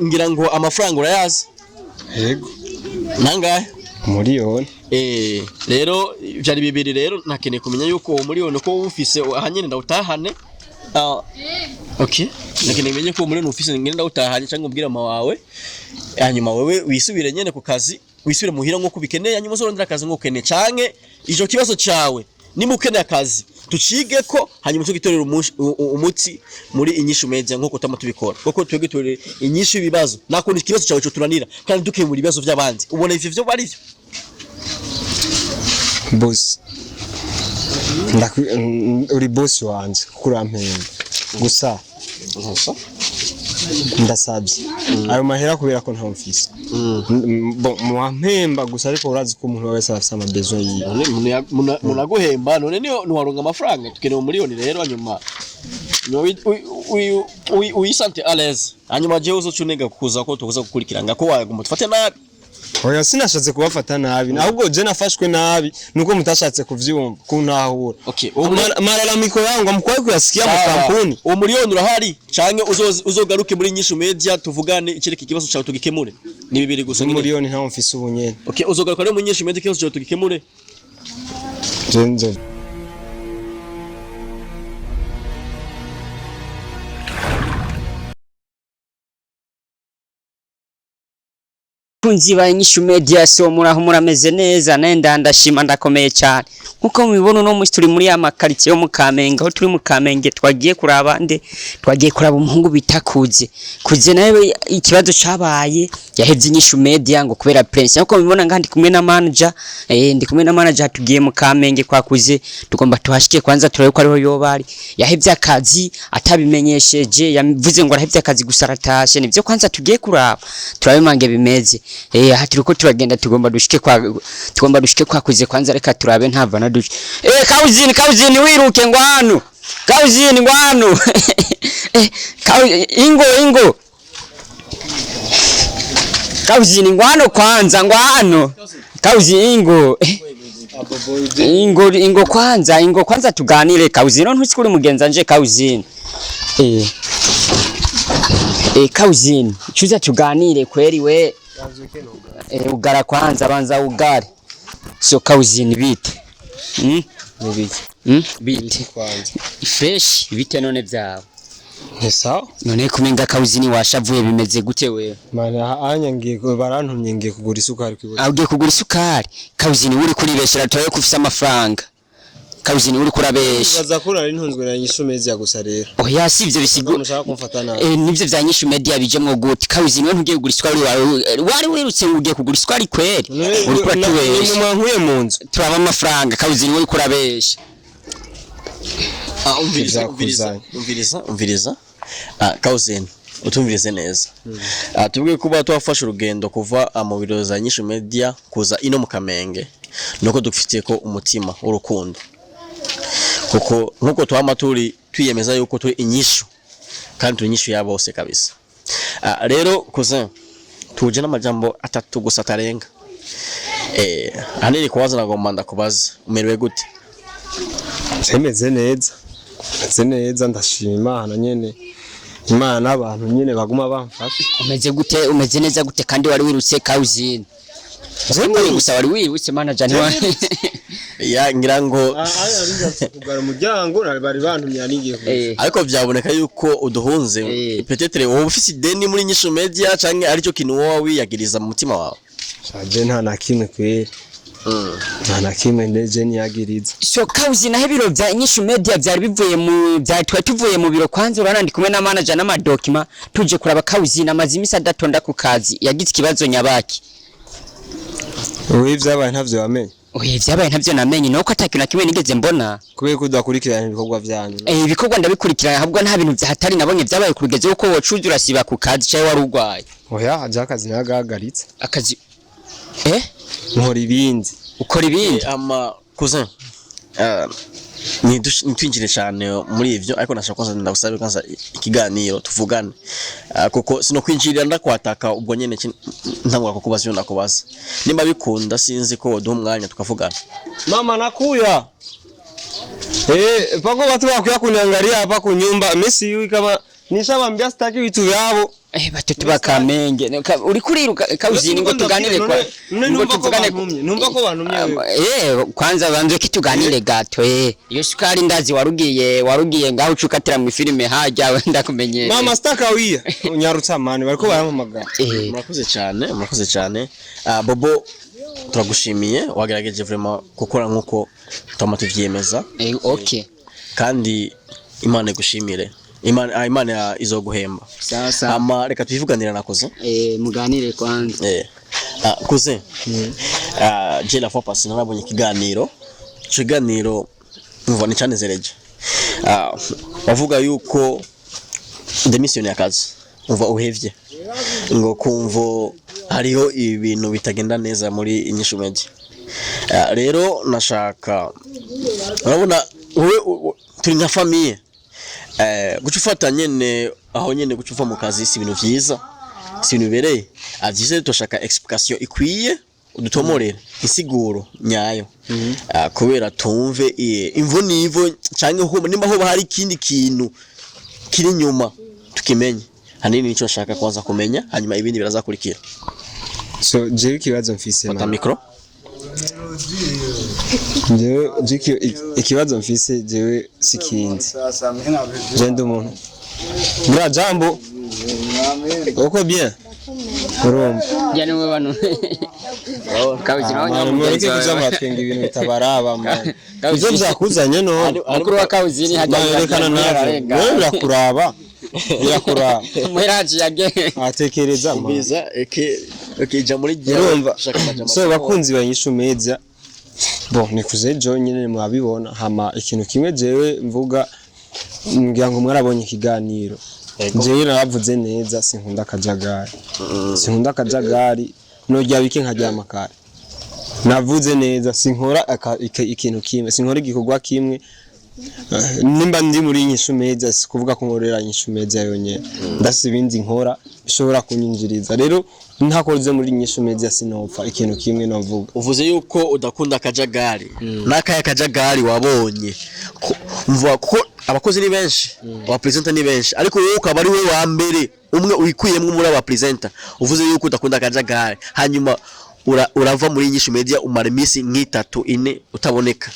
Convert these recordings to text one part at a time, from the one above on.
ngira ngo amafaranga urayazi yego nangahe miliyoni rero byari bibiri rero nakeneye kumenya yuko uwo miliyoni ko ufise ahanyene ndawutahane okay nakeneye menye ko miliyoni ufise ngenda ndawutahanye cyangwa ubwira mama wawe hanyuma wewe wisubire nyene ku kazi wisubire muhira nko kubikeneye hanyuma uzorondera akazi nko keneye canke ijo kibazo cawe nimukeneye akazi tucige ko hanyuma tugitorera umutsi muri inyishu media nko tama tubikora kuko twege tore inyishu ibibazo nakundi ikibazo cyawe cyo turanira kandi dukemura ibibazo by'abandi ubona ivyo byo bari byo boss uri boss wanje kurampemba gusa ndasabye ayo mahera kubera ko nta mfise muampemba gusa ariko urazi ko umuntu wese afite amabezo yiwe munaguhemba none niyo nwaronga amafaranga tukeneye miliyoni rero hanyuma uyisante alaise hanyuma je uzocunega kuza ko tukuza gukurikiranga ko wagomba tufate nabi oya sinashatse kubafata nabi ahubwo je nafashwe nabi nuko mutashatse kuvyumva kuntahura okay maralamiko yangu amukwaye kuyasikia mu kampuni uwo miliyoni urahari canke uzogaruke muri nyishu media tuvugane ikireke kibazo cyawe tugikemure ni bibiri gusa miliyoni nta mfise ubunyene okay uzogaruka rero mu nyishu media kibazo cyawe tugikemure jenze kunzi ba inyishu media so muraho murameze neza nenda ndashima ndakomeye cyane nkuko mubibona no muri turi muri amakaritie yo mu Kamenge aho turi mu Kamenge twagiye kuraba umuhungu bitakuze nawe ikibazo cabaye yahevye inyishu media ngo kubera prince nkuko mubibona ngandi kumwe na manager ndi kumwe na manager tugiye mu Kamenge kwakuze tugomba tuhashike kwanza turabe ko ariho yobari yahevye akazi atabimenyesheje yavuze ngo arahevye akazi gusaratashe nivyo kwanza tugiye kuraba turabe mange bimeze hatiriko turagenda tugomba dushike kwakuze kwanza reka turabe ntava na duce kauzini wiruke ngwano kauzini ngwano ingo kauzini ngwano kwanza ngwano kauzini ingo kwanza tuganire kauzini ntusi kuri mugenza nje kauzini kauzini chuza tuganire kweli we ugara kwanza banza ugare so kauzini bite bite kwanza fresh bite none byawe sawa none kumenga kauzini washavuye bimeze gute we mana anyangiye barantumye ngiye kugura isukari kwibuye agiye kugura isukari kauzini uri kuri beshera toye kufisa amafaranga kauzini uri kurabesha baza kurara intunzwe na nyishu media gusa rero oya sivyo bisigo nshaka kumfata nawe nivyo vya nyishu media bijemwo gute kauzini we ntugiye kugura isukari wari wirutse ugiye kugura isukari kweli uri kuratubesha mwankuye mu nzu turaba amafaranga kauzini uri kurabesha umviriza kauzini utumvirize neza tubwiye kuba twafashe urugendo kuva mu biro za nyishu media kuza ino mu Kamenge nuko dufitiye ko umutima w'urukundo kuko nkuko twama twiyemeza yuko turi inyishu kandi turi inyishu ya bose kabisa rero cousin tuje n'amajambo atatu gusa tarenga hanini kubaza nagomba ndakubaza umerewe gute semeze neza ndashima Imana nyene Imana n'abantu nyene baguma bamfasha umeze neza gute kandi wari wirutse kauzini Zenguri gusa wari wirutse manager ni wani ya ngira ngo kugara umuryango bari bantumye aningiye ariko byaboneka yuko uduhunze peut-être wowe ufite ideni muri nyishu media canke ari cyo kintu wowe wiyagiriza mu mutima wawe saje nta nakimwe kwere nta nakimwe neje niyagiriza so kauzini aho biro bya nyishu media byari bivuye mu tuvuye mu biro kwanza urana kumwe na manager n'amadokima tuje kuraba kauzini amazi imisa datonda ku kazi yagize ikibazo nyabaki Oye vyabaye ntavyo wamenye. Oye vyabaye ntavyo namenye nuko atakintu na kimwe nigeze mbona. Kubera kudakurikirana ibikorwa vyanyu. Ibikorwa ndabikurikirana ahubwo nta bintu byahatari nabonye vyabaye kurugeze uko wocuza urasiba ku kazi cyawe warugwaye. Oya aje akazi nagagaritse. Akazi nkora ibindi. Ukora ibindi cousin nitwinjire cyane muri ivyo ariko nashaka kwanza ndagusabe kwanza ikiganiro tuvugane kuko sino kwinjirira ndakwataka ubwo nyene ntangwa kukubaza ndakubaza nimba bikunda sinzi ko woduha umwanya tukavugana mama nakuya pako watu wakuya kuniangalia hapa kunyumba mimi si kama nishamwambia sitaki vitu vyao Batoto bakamenge uri kuriruka kawuzini ngo tuganire kwa numva ko bantumye kwanza banze kituganire gato iyo sukari ndazi warugiye ngaho ucukatira mu filime hajya wenda kumenye mama stakawia unyarutsa mani bariko baramamagara murakoze cyane Bobo turagushimiye wagerageje vraiment gukora nkuko twamatuvyemeza okay kandi Imana igushimire Imana izoguhemba sasa ama reka tuyivuganira nakoze muganire kwanza kuze je la fois passée narabonye ikiganiro mvuga ni cyane zereje bavuga yuko demission y'akazi uva uhevye ngo kumvo hariho ibintu bitagenda neza muri inyishu media rero nashaka urabona turi nka famille gucufata nyene aho nyene gucufa mu kazi si ibintu vyiza si ibintu bereye avyize tushaka explication ikwiye udutomorera insiguro nyayo kubera tumve imvo nivo canke ho nimba ho hari ikindi kintu kiri nyuma tukimenye hanini nico nshaka kwanza kumenya hanyuma ibindi birazakurikira so je kibazo mfise mata micro je ikibazo mfise jewe sikindi je ndo umuntu bra jambo uko bien urumva yani we banu kawuzina nyamureke kuzamatwenga ibintu bitabaraba man ivyo byakuzanye none mukuru wa kawuzini hajya birakuraba muheraji yage atekereza mbiza eke jamuri urumva so bakunzi banyishu media bon nikuze jo nyine mwabibona hama ikintu kimwe jewe mvuga ngira ngo mwarabonye ikiganiro jewe naravuze neza sinkunda akajagari no ryabike nkajya amakara navuze neza sinkora ikintu kimwe sinkora igikorwa kimwe nimba ndi muri inyishu media sikuvuga ko nkorera inyishu media yonyene ndasibindi nkora bishobora kunyinjiriza rero ntakoze muri inyishu media sinopfa ikintu kimwe novuga uvuze yuko udakunda akajagari nakaya kajagari wabonye mvuga ko abakozi ni benshi aba presenter ni benshi ariko wowe ukaba ari we wa mbere umwe uyikuyemo muri aba presenter uvuze yuko udakunda akajagari hanyuma urava muri inyishu media umara imisi nk'itatu ine utaboneka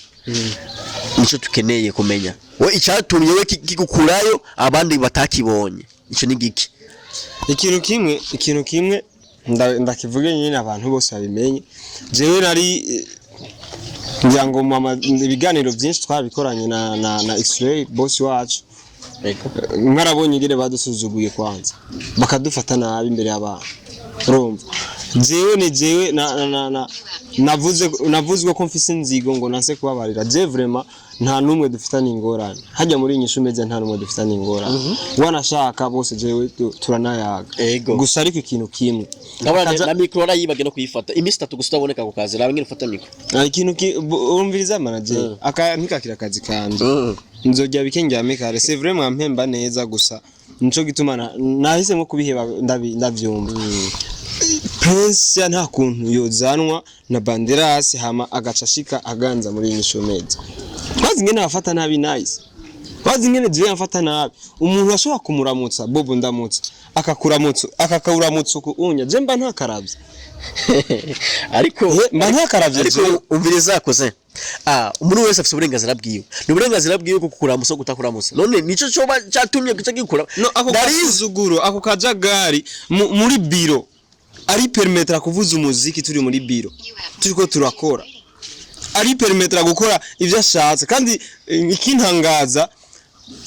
nico tukeneye kumenya we icyatumye we kigukurayo abandi batakibonye ico ni giki ikintu kimwe ndakivuge nyine abantu bose babimenye jewe nari ngirango mama ibiganiro byinshi twabikoranye na X-ray boss wacu mwarabonye igire badusuzuguye kwanza bakadufata nabi imbere y'abantu urumva jewe navuzwe ko mfise inzigo ngo nase kubabarira je vraiment nta numwe dufitanye ingorane hajya muri inyishu media nta numwe dufitanye ingorane wanashaka bose jewe turanayaga gusa ariko ikintu kimwe na micro yibage no kuyifata imisi 3 gusa utaboneka ku kazi rabe ngene ufata micro ikintu urumviriza manager aknikakira akazi kanje nzojya bikengyame kare c'est vraiment mpemba neza gusa nico gituma nahise nko kubiheba ndavyumva Prince nta kuntu yozanwa na banderasi hama agacashika aganza muri inyishu media bazi ngene bafata nabi nice bazi ngene je yafata nabi umuntu ashobora kumuramutsa Bobo ndamutsa akakakuramutsa unya je mba nta karavye ariko mba nta karavye ariko umviriza koze umuntu wese afite uburenganzira bwiwe ni uburenganzira bwiwe ko kukuramutsa gutakuramutsa none nico cyo cyatumye gica gikura ako karizuguro ako kajagari muri biro ari permettra kuvuza umuziki turi muri biro turiko turakora ari permettra gukora ivyo ashatse kandi ikintangaza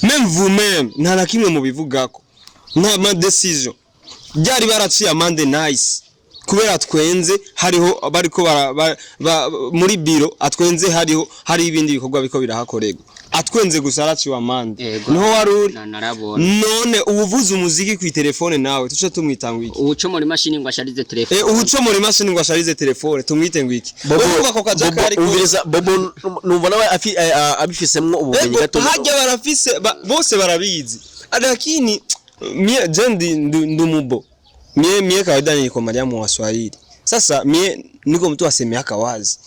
même vous-même nta nakimwe mu bivugako nta ma decision byari baraciye amande nice kubera twenze hariho bariko muri biro atwenze hari ibindi bikorwa biko birahakorego atwenze gusa araciwe amande niho waruri none ubuvuza umuziki ku telefone nawe tuca tumwitanga iki ubuco muri machine ngo asharize telefone ubuco muri machine ngo asharize telefone tumwite ngo iki uvuga ko kajakari Bobo numva nawe abifisemwe ubumenyi gato hajya barafise bose barabizi lakini mie jendi ndumubo mie kawaida niko Mariamu wa Swahili sasa mie niko mtu asemea kawazi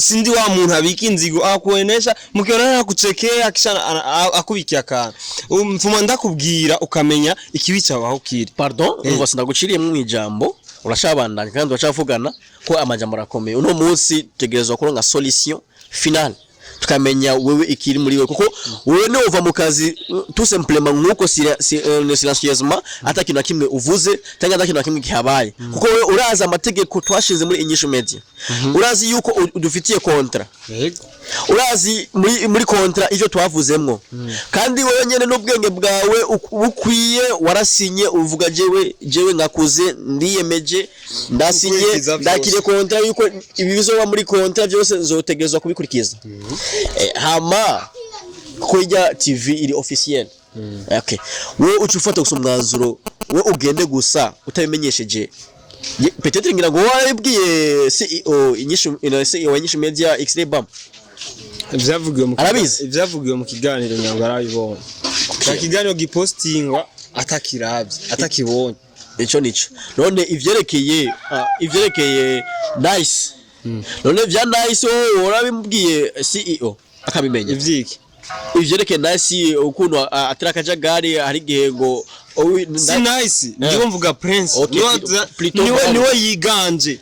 sindi wa muntu abika inzigo akuenesha mukiona kuchekea kisha akubikia kana mfuma ndakubwira ukamenya ikibica waho kiri. Pardon umva sindaguciriye mu ijambo urashabandanya kandi uracavugana ko amajambo rakomeye uno munsi tegerezwa kuronka solution finale tukamenya wewe ikiri muri wewe kuko wewe ne uva mu kazi tout simplement nkuko silencieusement ataki na kimwe uvuze cyangwa ataki na kimwe kihabaye kuko wewe uraza amategeko twashize muri inyishu media urazi yuko udufitiye kontra urazi muri kontra ivyo twavuzemwo kandi wewe nyene n'ubwenge bwawe ukwiye warasinye uvuga jewe ngakuze ndiyemeje ndasinye ndakire kontra yuko ibi bizoba muri kontra byose zotegerezwa kubikurikiza. Hama kujya TV iri officiel. Okay. Wewe ucufata gusumwanzuro we ugende gusa utabimenyesheje. Peut-être ngira ngo wabwiye CEO CEO inyishu media X-ray bam. Ibyavugiwe mu kiganiro nyango arabibonye. Kiganiro gipostingwa atakirabye atakibonye. Ico nico. None ivyerekeye nice. None vya nice urabimubwiye CEO akabimenya ivyiki ivyerekeye nice ukuntu atira kajagari hari gihego si nice ndiyo mvuga prince niwe yiganje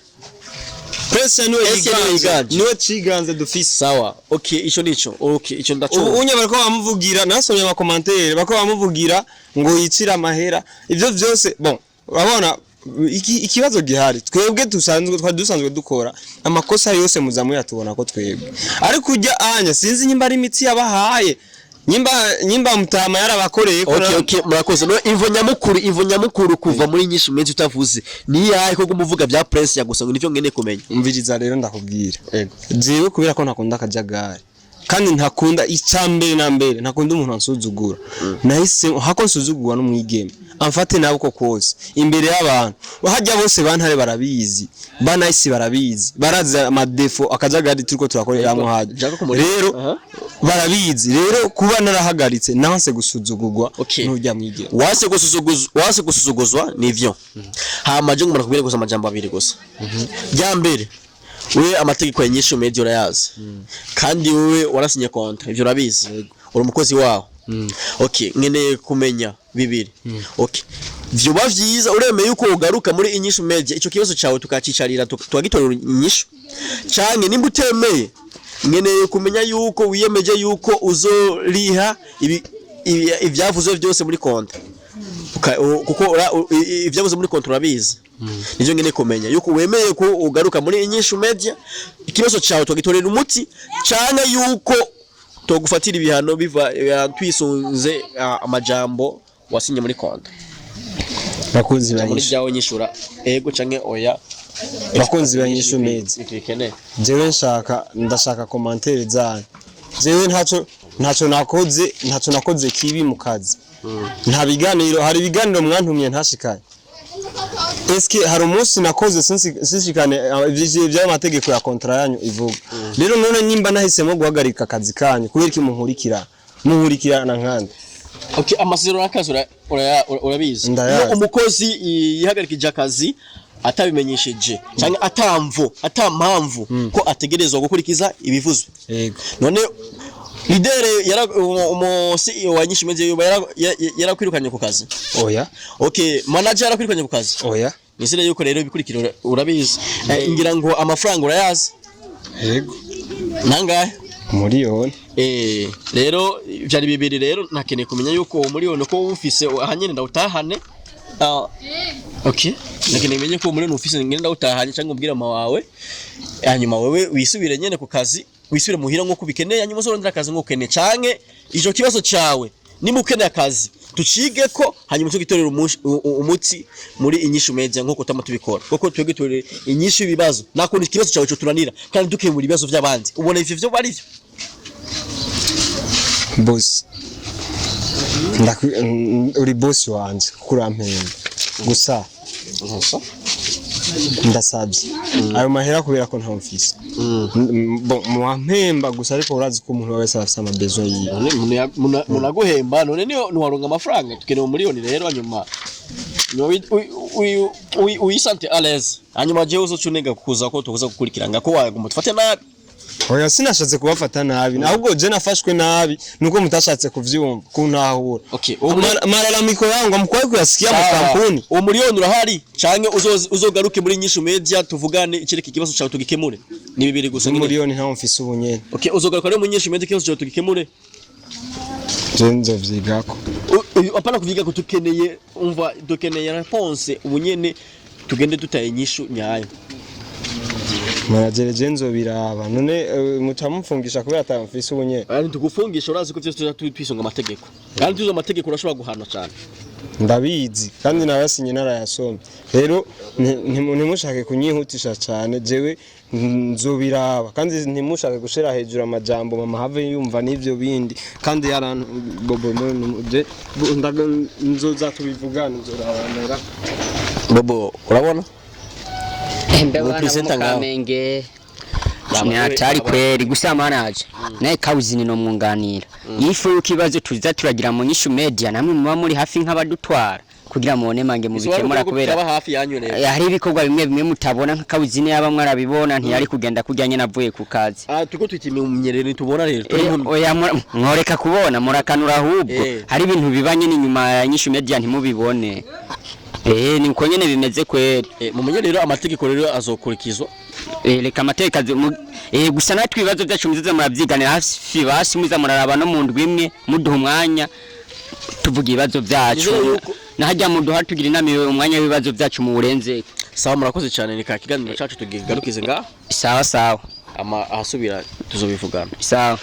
prince niwe yiganje niwe ciganze dufise sawa. Okay ico nico. Okay ico ndacho unye bariko bamuvugira nasomye ama commentaire bako bamuvugira ngo yicira amahera ivyo vyose bon urabona ikibazo gihari twebwe dusanzwe dukora amakosa yose muzamu yatubona ko twebwe ariko ujya anya sinzi nyimba ari imitsi yabahaye nyimba mutama yarabakoreye ko okay murakoze no imvo nyamukuru kuva muri nyinshi menshi utavuze ni yahe ko kumuvuga bya press yagusa ngo nivyo ngene kumenya umviriza rero ndakubwira jewe kubera ko nakunda akajagari kandi ntakunda icambere na mbere ntakunda umuntu ansuzugura nahise hako nsuzugurwa n'umwigeme amfate nabo ko kose imbere y'abantu bahajya bose bantare barabizi banahise barabizi baraza amadefo akajagari turiko turakorera mu haje rero barabizi rero kuba narahagaritse nanse gusuzugurwa n'ujya mwigeme wase gusuzuguzwa nivyo hamaje ngo murakubwire gusa amajambo abiri gusa byambere we amategeko y'inyishu media urayazi kandi wewe warasinye kontra ivyo urabizi uri umukozi wawo. Okay ngene kumenya bibiri. Okay vyo bavyiza uremeye uko ugaruka muri inyishu media ico kibazo cyawe tukacicarira tugagitorera inyishu canke nimba utemeye ngene kumenya yuko wiyemeje yuko uzoriha ivyavuze byose muri kontra kuko ivyavuze muri kontra urabizi nivyo ngene kumenya yuko wemeye ko ugaruka muri inyishu media ikibazo cyawe tugagitorera umuti canke yuko togufatira ibihano biva twisunze amajambo wasinye muri kontra. Bakunzi banyishu byawo nyishura ego canke oya bakunzi banyishu media jewe ndashaka commentaire zanyu jewe ntaco nakoze kibi mu kazi nta biganiro hari ibiganiro mwantumye ntashikaye eske hari umunsi nakoze sinshikane by'amategeko ya kontra yanyu ivuga rero none nyimba nahisemo guhagarika akazi kanyu kubera ki muhurikira na nkande. Okay amasezerano y'akazi urabizi umukozi yihagarikije akazi atabimenyesheje cyangwa atampamvu ko ategerezwa gukurikiza ibivuzwe. None leader umusi wa nyinshi meje yarakwirukanye ku kazi. Oya. Okay manager yarakwirukanye ku kazi. Oya. Nisire yuko rero bikurikira urabizi ngira ngo amafaranga urayazi. Yego. Nangahe miliyoni. Rero byari bibiri rero nakeneye kumenya yuko miliyoni ko ufise ahanyene ndawutahane. Okay nakeneye menye ko miliyoni ufise ngene ndawutahanye cyangwa ubwira mama wawe hanyuma wewe wisubire nyene ku kazi wisubire muhira nko kubikeneye hanyuma uzorondera akazi nko keneye canke ijo kibazo cyawe nimba ukeneye akazi tucige ko hanyuma tugitorera umuti muri inyishu media nko kutama tubikora kuko tugitorera inyishu ibibazo nakundi ikibazo cyawe cyo turanira kandi dukemura ibibazo by'abandi ubona ivyo bari byo boss uri boss wanje kurampenda gusa ndasabye ayo mahera kubera ko nta mfise muwampemba gusa ariko urazi ko umuntu wese afite amabezo yiwe munaguhemba none niyo ntiwaronga amafaranga tukeneye miliyoni rero hanyuma uyisante à l'aise hanyuma jewe uzocunega kuza ko tukuza gukurikiranga ko wagomba tufate nabi. Oya sinashatse kubafata nabi ahubwo je nafashwe nabi nuko mutashatse kuvyumva kuntahura. Okay, malalamiko yangu mukwaye kuyasikia mu kampuni. Uwo miliyoni urahari canke uzogaruke muri nyishu media tuvugane ikireke kibazo cyawe tugikemure. Ni bibiri gusa nyine. Miliyoni ntawo mfise ubunyene. Okay, uzogaruka rero mu nyishu media kibazo cyawe tugikemure. Jenzo vyigako. Apana kuviga ko tukeneye umva dukeneye réponse ubunyene tugende dutaye nyishu nyayo. Maragere jenzo biraba none mutamumfungisha kubera atamfise ubunye ari tugufungisha urazi ko byose twisonga amategeko kandi tuzo amategeko urashobora guhana cyane ndabizi kandi nabasinye narayasomye rero ntimushake kunyihutisha cyane jewe nzobiraba kandi ntimushake gushira hejuru amajambo mama have yumva n'ivyo bindi kandi yaran bobo je nzoza tubivugana nzorabandera bobo urabona Mbebana Kamenge ni hatari kweli gusa manaje naye kawuzini no mwunganira yifu ukibazo tuza turagira mu nyishu media namwe muba muri hafi nk'abadutwara kugira mubone mange mu bikemura kubera hafi yanyu rero hari ibikorwa bimwe mutabona nk'akawuzini yaba mwarabibona ntiyari kugenda kujyanye navuye ku kazi tuko twitimiye umunyerere tubona rero oya mworeka kubona murakanura ahubwo hari ibintu bibanye n'inyuma ya nyishu media ntimubibone ni uko nyene bimeze kweli mumenye rero amategeko rero azokurikizwa reka amategeko gusa natwe ibibazo byacu muzize muravyiganira hafi basi muza muraraba no mu ndwi imwe muduha umwanya tuvuga ibibazo byacu nahajya muduha tugira inama umwanya w'ibibazo byacu mu burenze. Sawa murakoze cyane ni ka kiganiro cyacu tugigarukize nga sawa ahasubira tuzobivugana sawa.